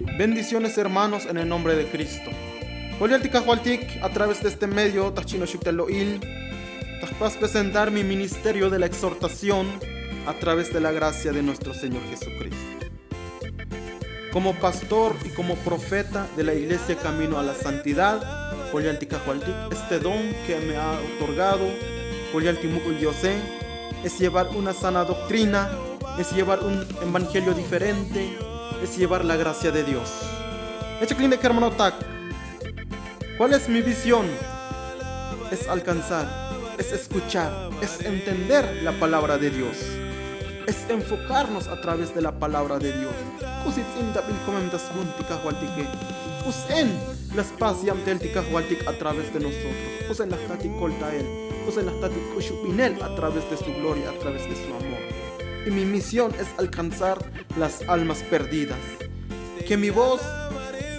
Bendiciones, hermanos, en el nombre de Cristo. A través de este medio, vas a presentar mi ministerio de la exhortación a través de la gracia de nuestro Señor Jesucristo. Como pastor y como profeta de la Iglesia Camino a la Santidad, este don que me ha otorgado, es llevar una sana doctrina, es llevar un evangelio diferente, es llevar la gracia de Dios. ¿Cuál es mi visión? Es alcanzar, es escuchar, es entender la palabra de Dios, es enfocarnos a través de la palabra de Dios. Usen las paz y a través de nosotros. Usen las tatik coltael, usen las tatik ushupinel a través de su gloria, a través de su amor. Y mi misión es alcanzar las almas perdidas. Que mi voz,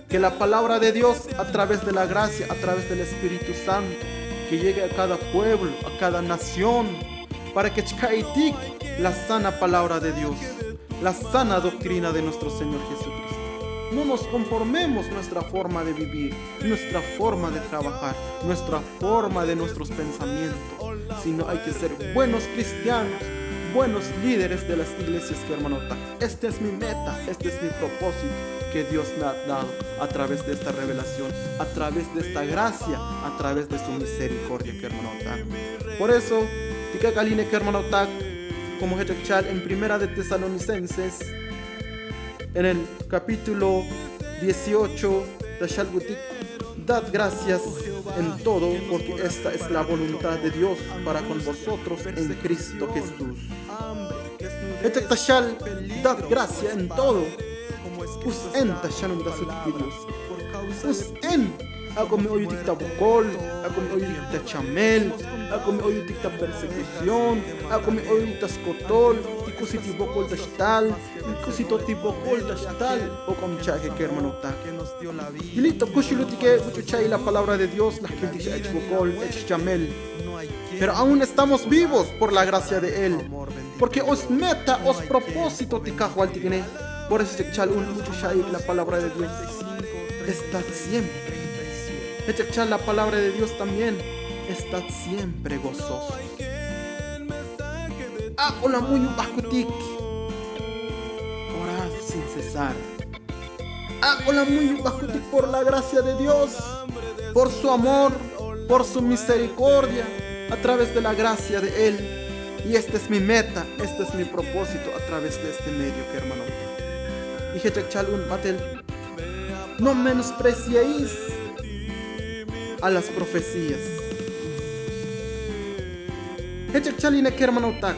que la palabra de Dios a través de la gracia, a través del Espíritu Santo, que llegue a cada pueblo, a cada nación, para que chkaitik la sana palabra de Dios, la sana doctrina de nuestro Señor Jesucristo. No nos conformemos nuestra forma de vivir, nuestra forma de trabajar, nuestra forma de nuestros pensamientos, sino hay que ser buenos cristianos, buenos líderes de las iglesias que hermanota. Esta es mi meta, este es mi propósito que Dios me ha dado a través de esta revelación, a través de esta gracia, a través de su misericordia que hermanota. Por eso, tika kaline que hermanota, como hechachal en Primera de Tesalonicenses, en el capítulo 18 de Shalbutik, dad gracias en todo, porque esta es la voluntad de Dios para con vosotros en Cristo Jesús. Hetachal, dad gracia en todo. Usen tashanum da Dios. Usen, ako me oyu dicta bukol, ako me oyu dicta chamel, ako me oyu dicta persecución, ako me oyu dicta skotol, ikusiti bokol tashtal, ikusito bokol tashtal, o con chaje que hermano ta. Dilito kushilutike kuchuchay la palabra de Dios, la gente se ech bokol, ech chamel. Pero aún estamos vivos por la gracia de Él, porque os meta, os propósito tikahual tikene. Por eso la palabra de Dios está siempre. La palabra de Dios también está siempre gozoso. Hola muy bakutik. Orad sin cesar. Hola muy bakutik por la gracia de Dios, por su amor, por su misericordia, a través de la gracia de Él. Y esta es mi meta, este es mi propósito a través de este medio, que hermano. Y Hechachal Matel, no menospreciéis a las profecías. Hechachal que hermano tak,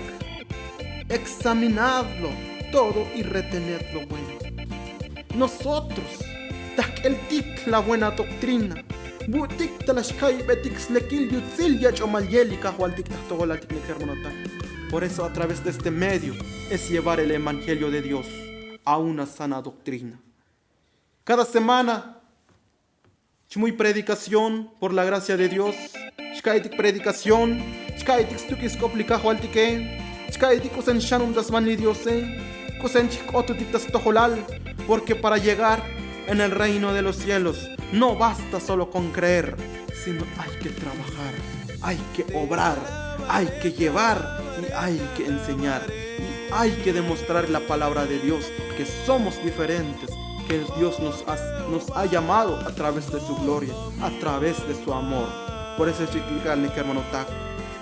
examinadlo todo y retened lo bueno. Nosotros, tak el tik la buena doctrina. Butik talashkai betik slekil yutzil yach omalyeli kahualtik tahtogolatik ne hermano tak. Por eso a través de este medio es llevar el evangelio de Dios a una sana doctrina. Cada semana, muy predicación por la gracia de Dios. Shkaitik predicación, shkaitik stukis komplikajo altike, shkaitik usen shanum das van lidiose, kusen chikotutik das tojolal, porque para llegar en el reino de los cielos no basta solo con creer, sino hay que trabajar, hay que obrar, hay que llevar y hay que enseñar. Hay que demostrar la palabra de Dios, que somos diferentes, que Dios nos ha llamado a través de su gloria, a través de su amor. Por eso es explicarle que hermano tak,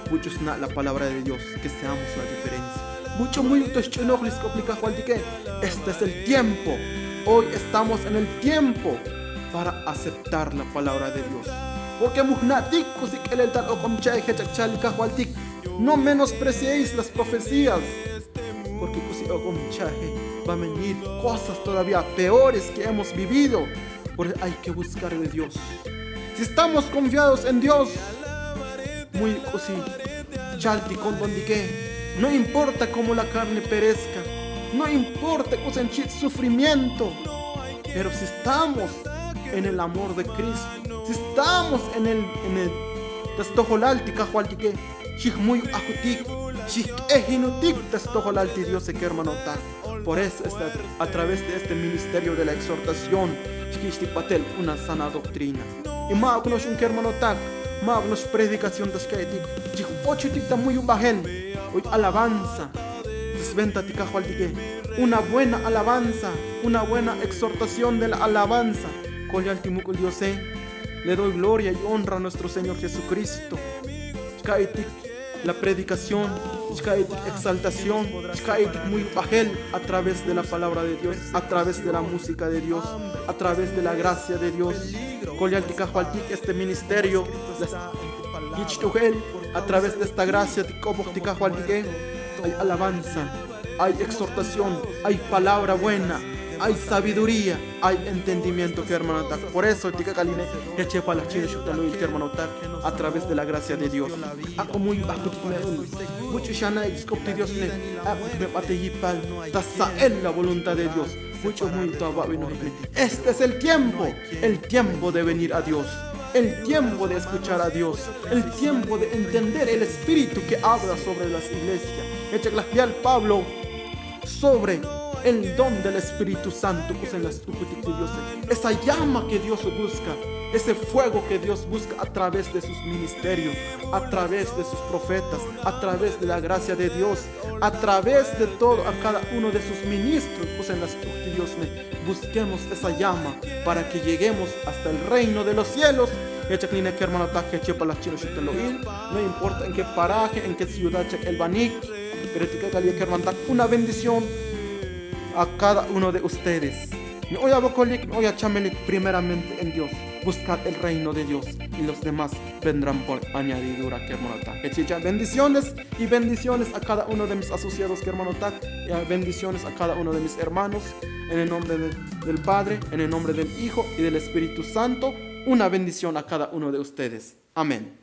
muchos la palabra de Dios, que seamos la diferencia. Mucho muy este es el tiempo. Hoy estamos en el tiempo para aceptar la palabra de Dios. Porque no menospreciéis las profecías. Porque va a venir cosas todavía peores que hemos vivido. Por eso hay que buscar de Dios. Si estamos confiados en Dios, muy chalti con donde no importa cómo la carne perezca, no importa sufrimiento, pero si estamos en el amor de Cristo, si estamos en el muy ajutik, Dios que hermano ta. Por eso a través de este ministerio de la exhortación, una sana doctrina. Y más un hermano ta, más predicación de muy bajen, hoy alabanza, desventa una buena alabanza, una buena exhortación de la alabanza. Le doy gloria y honra a nuestro Señor Jesucristo. La predicación, exaltación, muy bajel a través de la palabra de Dios, a través de la música de Dios, a través de la gracia de Dios. Este ministerio, a través de esta gracia, hay alabanza, hay exhortación, hay palabra buena, hay sabiduría, hay entendimiento que hermano. Por eso a través de la gracia de Dios. La voluntad de Dios. Este es el tiempo de venir a Dios, el tiempo de escuchar a Dios, el tiempo de entender el Espíritu que habla sobre las iglesias. Pablo sobre el don del Espíritu Santo, esa llama que Dios busca, ese fuego que Dios busca a través de sus ministerios, a través de sus profetas, a través de la gracia de Dios, a través de todo, a cada uno de sus ministros, busquemos esa llama para que lleguemos hasta el reino de los cielos. No importa en qué paraje, en qué ciudad, el Banik, pero una bendición a cada uno de ustedes. No voy a chamelik primeramente en Dios. Buscad el reino de Dios y los demás vendrán por añadidura. Bendiciones y bendiciones a cada uno de mis asociados, y bendiciones a cada uno de mis hermanos. En el nombre del Padre, en el nombre del Hijo y del Espíritu Santo. Una bendición a cada uno de ustedes. Amén.